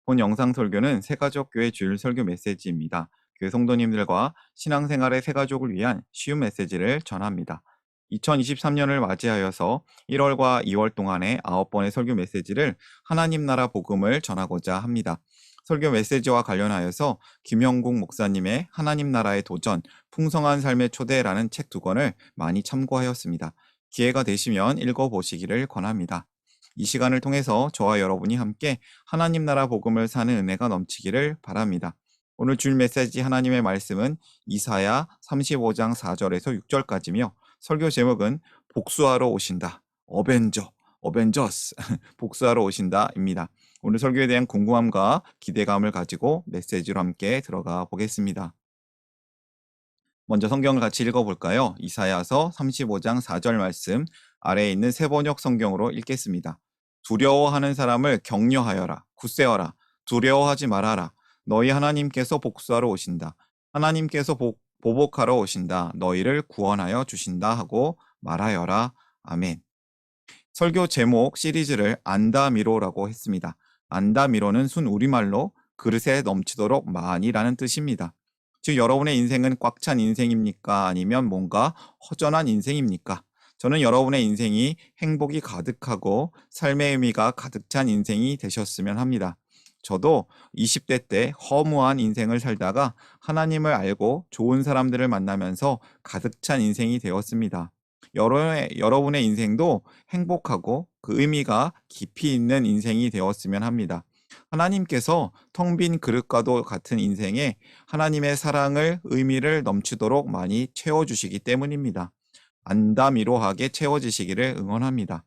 본 영상 설교는 새가족교회 주일 설교 메시지입니다. 교회 성도님들과 신앙생활의 새가족을 위한 쉬운 메시지를 전합니다. 2023년을 맞이하여서 1월과 2월 동안에 9번의 설교 메시지를 하나님 나라 복음을 전하고자 합니다. 설교 메시지와 관련하여서 김영국 목사님의 하나님 나라의 도전, 풍성한 삶의 초대라는 책 2권을 많이 참고하였습니다. 기회가 되시면 읽어보시기를 권합니다. 이 시간을 통해서 저와 여러분이 함께 하나님 나라 복음을 사는 은혜가 넘치기를 바랍니다. 오늘 주일 메시지 하나님의 말씀은 이사야 35장 4절에서 6절까지며 설교 제목은 복수하러 오신다. 어벤져스 복수하러 오신다입니다. 오늘 설교에 대한 궁금함과 기대감을 가지고 메시지로 함께 들어가 보겠습니다. 먼저 성경을 같이 읽어볼까요? 이사야서 35장 4절 말씀 아래에 있는 세번역 성경으로 읽겠습니다. 두려워하는 사람을 격려하여라. 굳세어라. 두려워하지 말아라. 너희 하나님께서 복수하러 오신다. 하나님께서 보복하러 오신다. 너희를 구원하여 주신다 하고 말하여라. 아멘. 설교 제목 시리즈를 안다미로라고 했습니다. 안다미로는 순 우리말로 그릇에 넘치도록 많이라는 뜻입니다. 즉 여러분의 인생은 꽉 찬 인생입니까? 아니면 뭔가 허전한 인생입니까? 저는 여러분의 인생이 행복이 가득하고 삶의 의미가 가득 찬 인생이 되셨으면 합니다. 저도 20대 때 허무한 인생을 살다가 하나님을 알고 좋은 사람들을 만나면서 가득 찬 인생이 되었습니다. 여러분의 인생도 행복하고 그 의미가 깊이 있는 인생이 되었으면 합니다. 하나님께서 텅 빈 그릇과도 같은 인생에 하나님의 사랑을 의미를 넘치도록 많이 채워주시기 때문입니다. 안다미로하게 채워지시기를 응원합니다.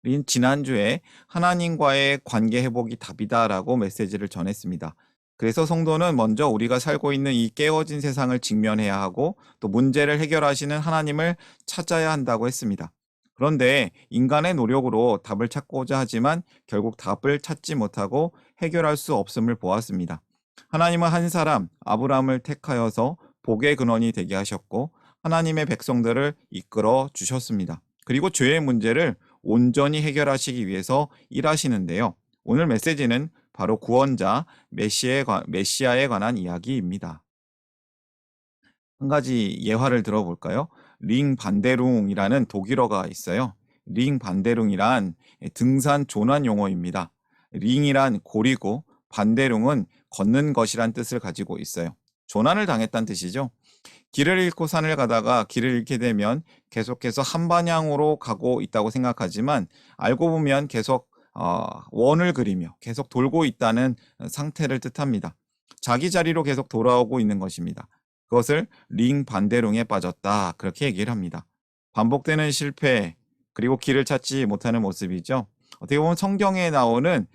우린 지난주에 하나님과의 관계 회복이 답이다라고 메시지를 전했습니다. 그래서 성도는 먼저 우리가 살고 있는 이 깨어진 세상을 직면해야 하고 또 문제를 해결하시는 하나님을 찾아야 한다고 했습니다. 그런데 인간의 노력으로 답을 찾고자 하지만 결국 답을 찾지 못하고 해결할 수 없음을 보았습니다. 하나님은 한 사람 아브라함을 택하여서 복의 근원이 되게 하셨고 하나님의 백성들을 이끌어 주셨습니다. 그리고 죄의 문제를 온전히 해결하시기 위해서 일하시는데요. 오늘 메시지는 바로 구원자 메시아에 관한 이야기입니다. 한 가지 예화를 들어볼까요? 링 반데룽이라는 독일어가 있어요. 링 반데룽이란 등산 조난 용어입니다. 링이란 고리고 반데룽은 걷는 것이란 뜻을 가지고 있어요. 조난을 당했다는 뜻이죠. 길을 잃고 산을 가다가 길을 잃게 되면 계속해서 한 방향으로 가고 있다고 생각하지만 알고 보면 계속 원을 그리며 계속 돌고 있다는 상태를 뜻합니다. 자기 자리로 계속 돌아오고 있는 것입니다. 그것을 링 반대롱에 빠졌다 그렇게 얘기를 합니다. 반복되는 실패 그리고 길을 찾지 못하는 모습이죠. 어떻게 보면 성경에 나오는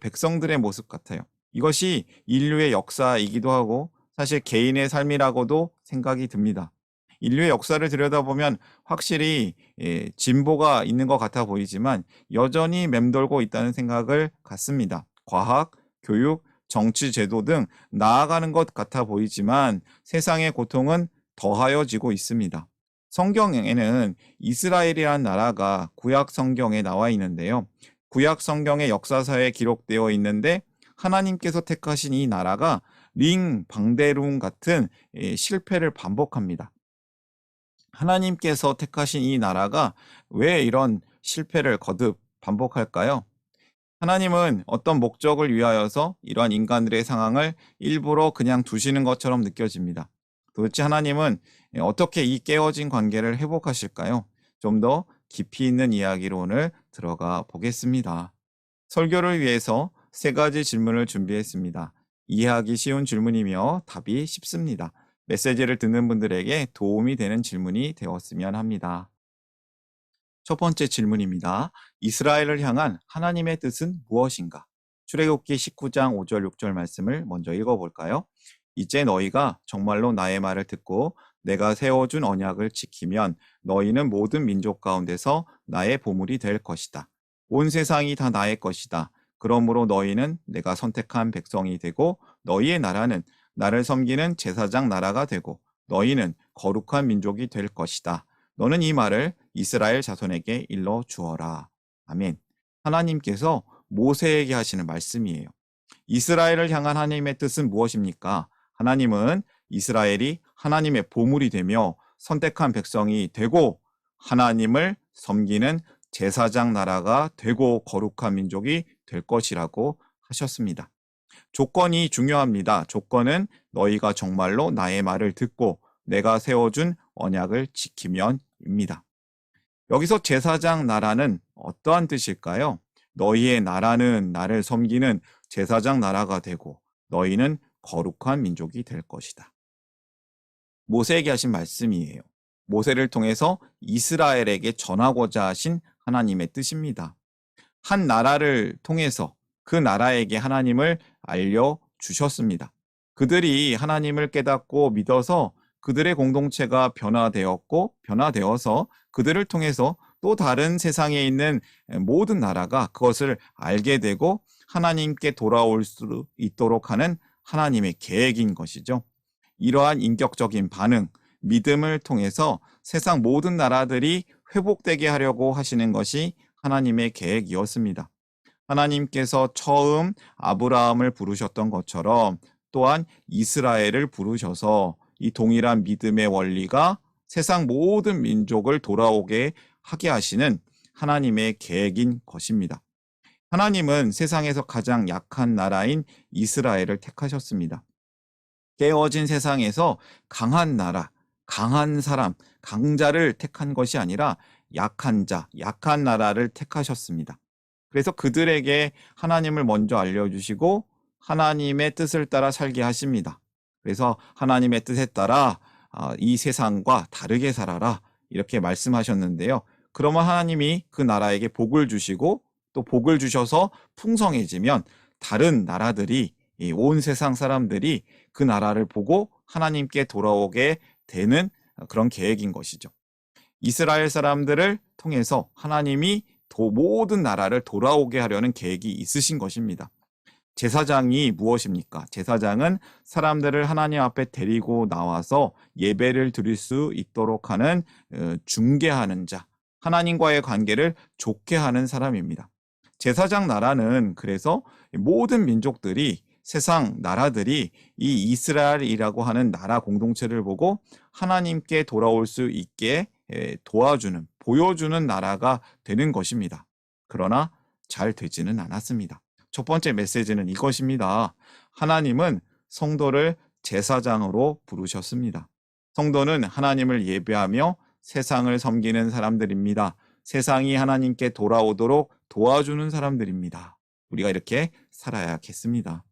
백성들의 모습 같아요. 이것이 인류의 역사이기도 하고 사실 개인의 삶이라고도 생각이 듭니다. 인류의 역사를 들여다보면 확실히 진보가 있는 것 같아 보이지만 여전히 맴돌고 있다는 생각을 갖습니다. 과학, 교육, 정치 제도 등 나아가는 것 같아 보이지만 세상의 고통은 더하여지고 있습니다. 성경에는 이스라엘이라는 나라가 구약 성경에 나와 있는데요. 구약 성경의 역사서에 기록되어 있는데 하나님께서 택하신 이 나라가 링 방데룽 같은 실패를 반복합니다. 하나님께서 택하신 이 나라가 왜 이런 실패를 거듭 반복할까요? 하나님은 어떤 목적을 위하여서 이러한 인간들의 상황을 일부러 그냥 두시는 것처럼 느껴집니다. 도대체 하나님은 어떻게 이 깨어진 관계를 회복하실까요? 좀 더 깊이 있는 이야기로 오늘 들어가 보겠습니다. 설교를 위해서 3가지 질문을 준비했습니다. 이해하기 쉬운 질문이며 답이 쉽습니다. 메시지를 듣는 분들에게 도움이 되는 질문이 되었으면 합니다. 첫 번째 질문입니다. 이스라엘을 향한 하나님의 뜻은 무엇인가? 출애굽기 19장 5절 6절 말씀을 먼저 읽어볼까요? 이제 너희가 정말로 나의 말을 듣고 내가 세워준 언약을 지키면 너희는 모든 민족 가운데서 나의 보물이 될 것이다. 온 세상이 다 나의 것이다. 그러므로 너희는 내가 선택한 백성이 되고 너희의 나라는 나를 섬기는 제사장 나라가 되고 너희는 거룩한 민족이 될 것이다. 너는 이 말을 이스라엘 자손에게 일러 주어라. 아멘. 하나님께서 모세에게 하시는 말씀이에요. 이스라엘을 향한 하나님의 뜻은 무엇입니까? 하나님은 이스라엘이 하나님의 보물이 되며 선택한 백성이 되고 하나님을 섬기는 제사장 나라가 되고 거룩한 민족이 될 것이라고 하셨습니다. 조건이 중요합니다. 조건은 너희가 정말로 나의 말을 듣고 내가 세워준 언약을 지키면입니다. 여기서 제사장 나라는 어떠한 뜻일까요? 너희의 나라는 나를 섬기는 제사장 나라가 되고 너희는 거룩한 민족이 될 것이다. 모세에게 하신 말씀이에요. 모세를 통해서 이스라엘에게 전하고자 하신 하나님의 뜻입니다. 한 나라를 통해서 그 나라에게 하나님을 알려주셨습니다. 그들이 하나님을 깨닫고 믿어서 그들의 공동체가 변화되어서 그들을 통해서 또 다른 세상에 있는 모든 나라가 그것을 알게 되고 하나님께 돌아올 수 있도록 하는 하나님의 계획인 것이죠. 이러한 인격적인 반응, 믿음을 통해서 세상 모든 나라들이 회복되게 하려고 하시는 것이 하나님의 계획이었습니다. 하나님께서 처음 아브라함을 부르셨던 것처럼 또한 이스라엘을 부르셔서 이 동일한 믿음의 원리가 세상 모든 민족을 돌아오게 하게 하시는 하나님의 계획인 것입니다. 하나님은 세상에서 가장 약한 나라인 이스라엘을 택하셨습니다. 깨어진 세상에서 강한 나라, 강한 사람, 강자를 택한 것이 아니라 약한 자, 약한 나라를 택하셨습니다. 그래서 그들에게 하나님을 먼저 알려주시고 하나님의 뜻을 따라 살게 하십니다. 그래서 하나님의 뜻에 따라 이 세상과 다르게 살아라 이렇게 말씀하셨는데요. 그러면 하나님이 그 나라에게 복을 주시고 또 복을 주셔서 풍성해지면 다른 나라들이 온 세상 사람들이 그 나라를 보고 하나님께 돌아오게 되는 그런 계획인 것이죠. 이스라엘 사람들을 통해서 하나님이 모든 나라를 돌아오게 하려는 계획이 있으신 것입니다. 제사장이 무엇입니까? 제사장은 사람들을 하나님 앞에 데리고 나와서 예배를 드릴 수 있도록 하는 중개하는 자, 하나님과의 관계를 좋게 하는 사람입니다. 제사장 나라는 그래서 모든 민족들이 세상 나라들이 이 이스라엘이라고 하는 나라 공동체를 보고 하나님께 돌아올 수 있게 도와주는, 보여주는 나라가 되는 것입니다. 그러나 잘 되지는 않았습니다. 첫 번째 메시지는 이것입니다. 하나님은 성도를 제사장으로 부르셨습니다. 성도는 하나님을 예배하며 세상을 섬기는 사람들입니다. 세상이 하나님께 돌아오도록 도와주는 사람들입니다. 우리가 이렇게 살아야겠습니다.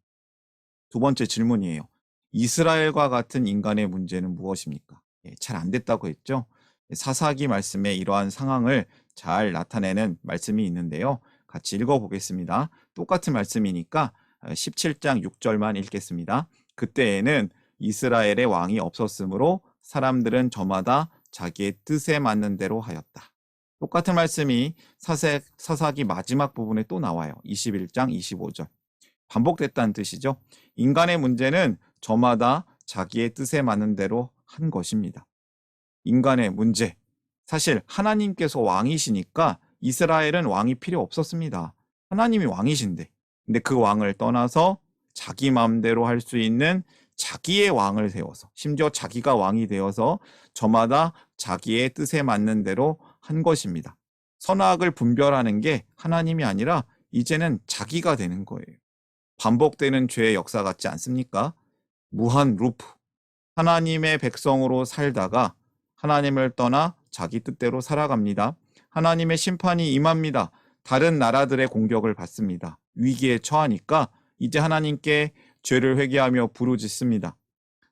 두 번째 질문이에요. 이스라엘과 같은 인간의 문제는 무엇입니까? 잘 안 됐다고 했죠? 사사기 말씀에 이러한 상황을 잘 나타내는 말씀이 있는데요. 같이 읽어보겠습니다. 똑같은 말씀이니까 17장 6절만 읽겠습니다. 그때에는 이스라엘의 왕이 없었으므로 사람들은 저마다 자기의 뜻에 맞는 대로 하였다. 똑같은 말씀이 사사기 마지막 부분에 또 나와요. 21장 25절. 반복됐다는 뜻이죠. 인간의 문제는 저마다 자기의 뜻에 맞는 대로 한 것입니다. 인간의 문제. 사실 하나님께서 왕이시니까 이스라엘은 왕이 필요 없었습니다. 하나님이 왕이신데. 근데 그 왕을 떠나서 자기 마음대로 할 수 있는 자기의 왕을 세워서 심지어 자기가 왕이 되어서 저마다 자기의 뜻에 맞는 대로 한 것입니다. 선악을 분별하는 게 하나님이 아니라 이제는 자기가 되는 거예요. 반복되는 죄의 역사 같지 않습니까? 무한 루프. 하나님의 백성으로 살다가 하나님을 떠나 자기 뜻대로 살아갑니다. 하나님의 심판이 임합니다. 다른 나라들의 공격을 받습니다. 위기에 처하니까 이제 하나님께 죄를 회개하며 부르짖습니다.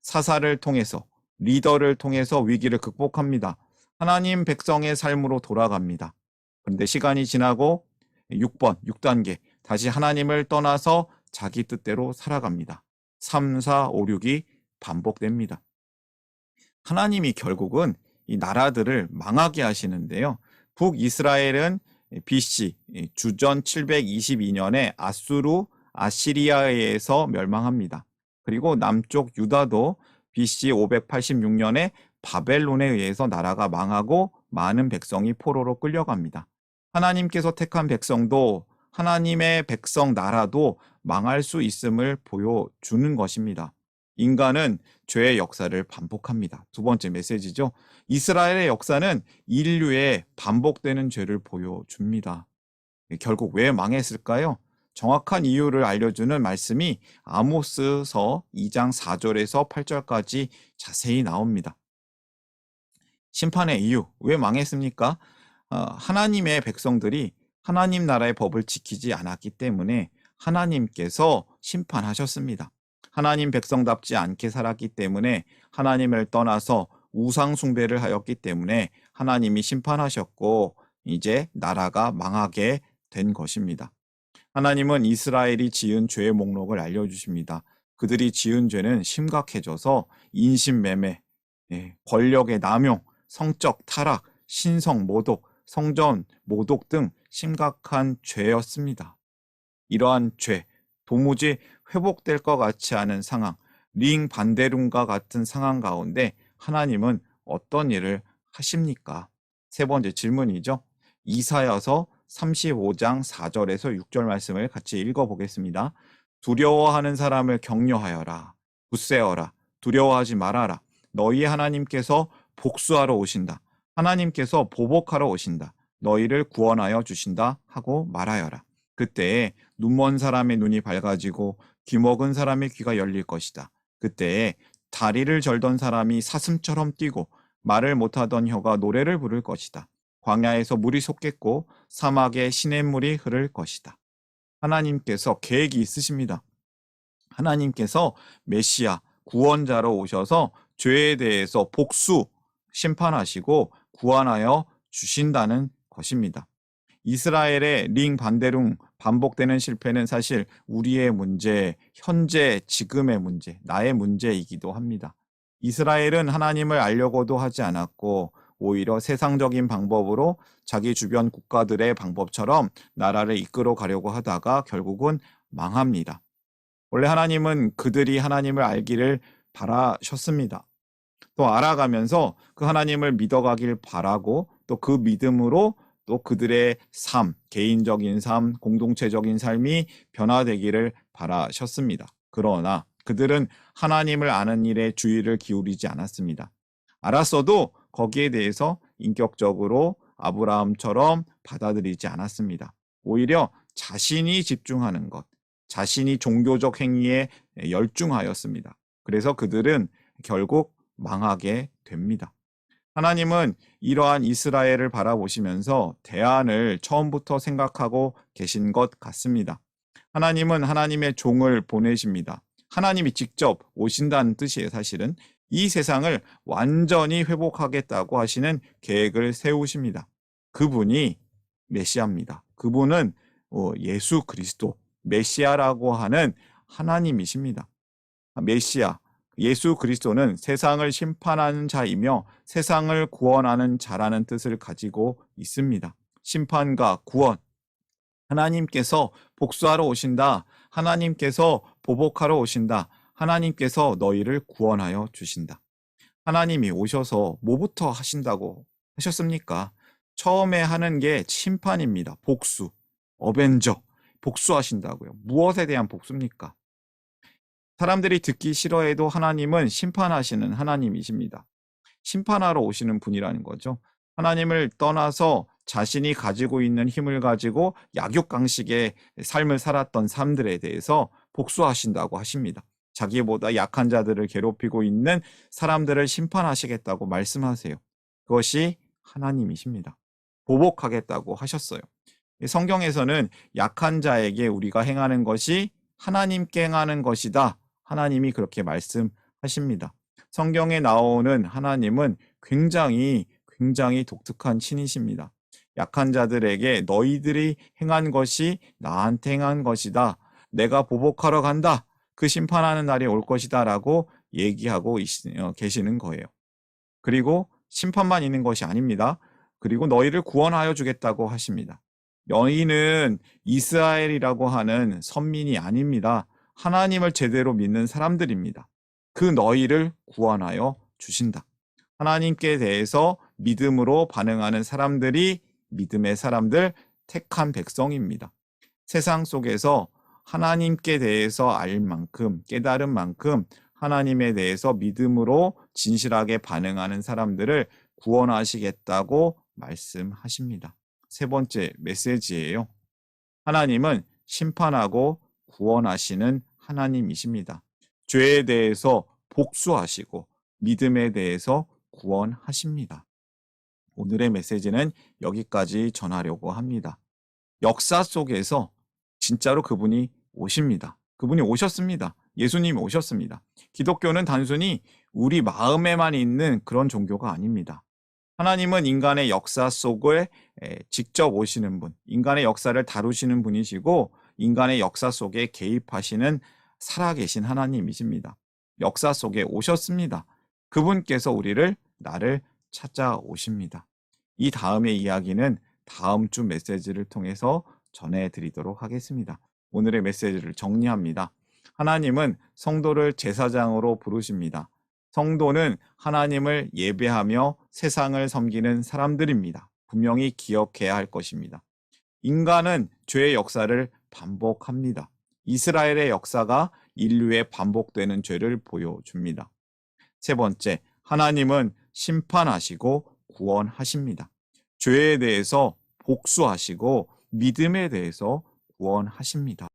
사사를 통해서, 리더를 통해서 위기를 극복합니다. 하나님 백성의 삶으로 돌아갑니다. 그런데 시간이 지나고 6단계 다시 하나님을 떠나서 자기 뜻대로 살아갑니다. 3, 4, 5, 6이 반복됩니다. 하나님이 결국은 이 나라들을 망하게 하시는데요. 북이스라엘은 BC 주전 722년에 아시리아에 의해서 멸망합니다. 그리고 남쪽 유다도 BC 586년에 바벨론에 의해서 나라가 망하고 많은 백성이 포로로 끌려갑니다. 하나님께서 택한 백성도 하나님의 백성 나라도 망할 수 있음을 보여주는 것입니다. 인간은 죄의 역사를 반복합니다. 두 번째 메시지죠. 이스라엘의 역사는 인류의 반복되는 죄를 보여줍니다. 결국 왜 망했을까요? 정확한 이유를 알려주는 말씀이 아모스서 2장 4절에서 8절까지 자세히 나옵니다. 심판의 이유, 왜 망했습니까? 하나님의 백성들이 하나님 나라의 법을 지키지 않았기 때문에 하나님께서 심판하셨습니다. 하나님 백성답지 않게 살았기 때문에 하나님을 떠나서 우상 숭배를 하였기 때문에 하나님이 심판하셨고 이제 나라가 망하게 된 것입니다. 하나님은 이스라엘이 지은 죄의 목록을 알려주십니다. 그들이 지은 죄는 심각해져서 인신매매, 권력의 남용, 성적 타락, 신성 모독, 성전 모독 등 심각한 죄였습니다. 이러한 죄, 도무지 회복될 것 같지 않은 상황, 링 반대룸과 같은 상황 가운데 하나님은 어떤 일을 하십니까? 세 번째 질문이죠. 이사야서 35장 4절에서 6절 말씀을 같이 읽어보겠습니다. 두려워하는 사람을 격려하여라. 굳세어라. 두려워하지 말아라. 너희의 하나님께서 복수하러 오신다. 하나님께서 보복하러 오신다. 너희를 구원하여 주신다 하고 말하여라. 그때에 눈먼 사람의 눈이 밝아지고 귀먹은 사람의 귀가 열릴 것이다. 그때에 다리를 절던 사람이 사슴처럼 뛰고 말을 못하던 혀가 노래를 부를 것이다. 광야에서 물이 솟겠고 사막에 시냇물이 흐를 것이다. 하나님께서 계획이 있으십니다. 하나님께서 메시아, 구원자로 오셔서 죄에 대해서 복수, 심판하시고 구원하여 주신다는 것입니다. 이스라엘의 링 반대룸 반복되는 실패는 사실 우리의 문제, 현재 지금의 문제, 나의 문제이기도 합니다. 이스라엘은 하나님을 알려고도 하지 않았고 오히려 세상적인 방법으로 자기 주변 국가들의 방법처럼 나라를 이끌어 가려고 하다가 결국은 망합니다. 원래 하나님은 그들이 하나님을 알기를 바라셨습니다. 또 알아가면서 그 하나님을 믿어가길 바라고 또 그 믿음으로 또 그들의 삶, 개인적인 삶, 공동체적인 삶이 변화되기를 바라셨습니다. 그러나 그들은 하나님을 아는 일에 주의를 기울이지 않았습니다. 알았어도 거기에 대해서 인격적으로 아브라함처럼 받아들이지 않았습니다. 오히려 자신이 집중하는 것, 자신이 종교적 행위에 열중하였습니다. 그래서 그들은 결국 망하게 됩니다. 하나님은 이러한 이스라엘을 바라보시면서 대안을 처음부터 생각하고 계신 것 같습니다. 하나님은 하나님의 종을 보내십니다. 하나님이 직접 오신다는 뜻이에요, 사실은. 이 세상을 완전히 회복하겠다고 하시는 계획을 세우십니다. 그분이 메시아입니다. 그분은 예수 그리스도, 메시아라고 하는 하나님이십니다. 메시아, 예수 그리스도는 세상을 심판하는 자이며 세상을 구원하는 자라는 뜻을 가지고 있습니다. 심판과 구원, 하나님께서 복수하러 오신다. 하나님께서 보복하러 오신다. 하나님께서 너희를 구원하여 주신다. 하나님이 오셔서 뭐부터 하신다고 하셨습니까? 처음에 하는 게 심판입니다. 복수, 어벤져, 복수하신다고요. 무엇에 대한 복수입니까? 사람들이 듣기 싫어해도 하나님은 심판하시는 하나님이십니다. 심판하러 오시는 분이라는 거죠. 하나님을 떠나서 자신이 가지고 있는 힘을 가지고 약육강식의 삶을 살았던 사람들에 대해서 복수하신다고 하십니다. 자기보다 약한 자들을 괴롭히고 있는 사람들을 심판하시겠다고 말씀하세요. 그것이 하나님이십니다. 보복하겠다고 하셨어요. 성경에서는 약한 자에게 우리가 행하는 것이 하나님께 행하는 것이다. 하나님이 그렇게 말씀하십니다. 성경에 나오는 하나님은 굉장히 독특한 신이십니다. 약한 자들에게 너희들이 행한 것이 나한테 행한 것이다. 내가 보복하러 간다. 그 심판하는 날이 올 것이다. 라고 얘기하고 계시는 거예요. 그리고 심판만 있는 것이 아닙니다. 그리고 너희를 구원하여 주겠다고 하십니다. 너희는 이스라엘이라고 하는 선민이 아닙니다. 하나님을 제대로 믿는 사람들입니다. 그 너희를 구원하여 주신다. 하나님께 대해서 믿음으로 반응하는 사람들이 믿음의 사람들, 택한 백성입니다. 세상 속에서 하나님께 대해서 알 만큼, 깨달은 만큼 하나님에 대해서 믿음으로 진실하게 반응하는 사람들을 구원하시겠다고 말씀하십니다. 세 번째 메시지예요. 하나님은 심판하고 구원하시는 하나님이십니다. 죄에 대해서 복수하시고 믿음에 대해서 구원하십니다. 오늘의 메시지는 여기까지 전하려고 합니다. 역사 속에서 진짜로 그분이 오십니다. 그분이 오셨습니다. 예수님이 오셨습니다. 기독교는 단순히 우리 마음에만 있는 그런 종교가 아닙니다. 하나님은 인간의 역사 속에 직접 오시는 분, 인간의 역사를 다루시는 분이시고 인간의 역사 속에 개입하시는 살아계신 하나님이십니다. 역사 속에 오셨습니다. 그분께서 나를 찾아오십니다. 이 다음의 이야기는 다음 주 메시지를 통해서 전해드리도록 하겠습니다. 오늘의 메시지를 정리합니다. 하나님은 성도를 제사장으로 부르십니다. 성도는 하나님을 예배하며 세상을 섬기는 사람들입니다. 분명히 기억해야 할 것입니다. 인간은 죄의 역사를 반복합니다. 이스라엘의 역사가 인류의 반복되는 죄를 보여줍니다. 세 번째, 하나님은 심판하시고 구원하십니다. 죄에 대해서 복수하시고 믿음에 대해서 구원하십니다.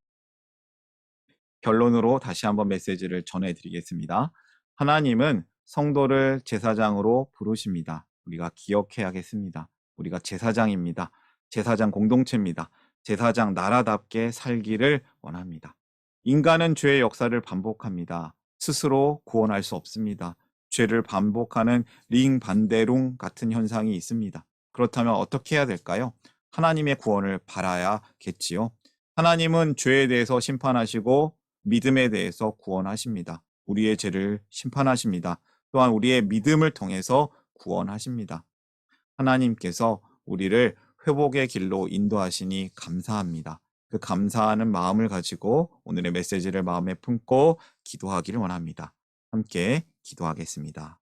결론으로 다시 한번 메시지를 전해드리겠습니다. 하나님은 성도를 제사장으로 부르십니다. 우리가 기억해야겠습니다. 우리가 제사장입니다. 제사장 공동체입니다. 제사장 나라답게 살기를 원합니다. 인간은 죄의 역사를 반복합니다. 스스로 구원할 수 없습니다. 죄를 반복하는 링 반대룽 같은 현상이 있습니다. 그렇다면 어떻게 해야 될까요? 하나님의 구원을 바라야겠지요. 하나님은 죄에 대해서 심판하시고 믿음에 대해서 구원하십니다. 우리의 죄를 심판하십니다. 또한 우리의 믿음을 통해서 구원하십니다. 하나님께서 우리를 회복의 길로 인도하시니 감사합니다. 그 감사하는 마음을 가지고 오늘의 메시지를 마음에 품고 기도하기를 원합니다. 함께 기도하겠습니다.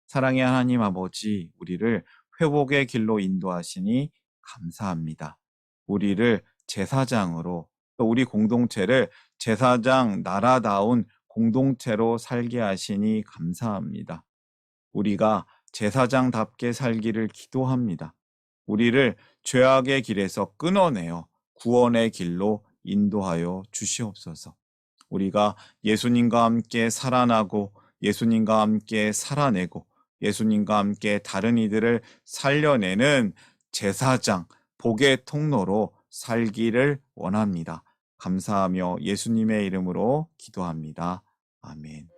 사랑의 하나님 아버지, 우리를 회복의 길로 인도하시니 감사합니다. 우리를 제사장으로, 또 우리 공동체를 제사장 나라다운 공동체로 살게 하시니 감사합니다. 우리가 제사장답게 살기를 기도합니다. 우리를 죄악의 길에서 끊어내어 구원의 길로 인도하여 주시옵소서. 우리가 예수님과 함께 살아나고 예수님과 함께 살아내고 예수님과 함께 다른 이들을 살려내는 제사장, 복의 통로로 살기를 원합니다. 감사하며 예수님의 이름으로 기도합니다. 아멘.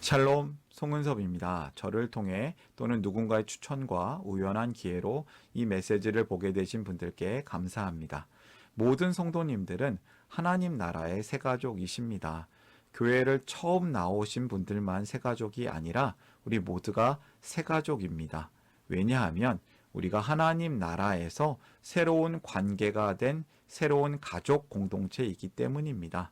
샬롬, 송은섭입니다. 저를 통해 또는 누군가의 추천과 우연한 기회로 이 메시지를 보게 되신 분들께 감사합니다. 모든 성도님들은 하나님 나라의 새가족이십니다. 교회를 처음 나오신 분들만 새가족이 아니라 우리 모두가 새가족입니다. 왜냐하면 우리가 하나님 나라에서 새로운 관계가 된 새로운 가족 공동체이기 때문입니다.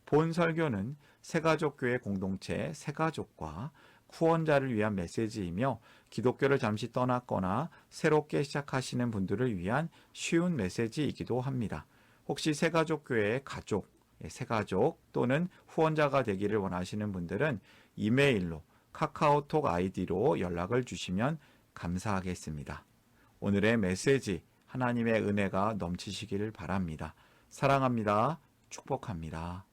본 설교는 새가족교회 공동체 새가족과 후원자를 위한 메시지이며 기독교를 잠시 떠났거나 새롭게 시작하시는 분들을 위한 쉬운 메시지이기도 합니다. 혹시 새가족교회의 가족, 새가족 또는 후원자가 되기를 원하시는 분들은 이메일로 카카오톡 아이디로 연락을 주시면 감사하겠습니다. 오늘의 메시지 하나님의 은혜가 넘치시기를 바랍니다. 사랑합니다. 축복합니다.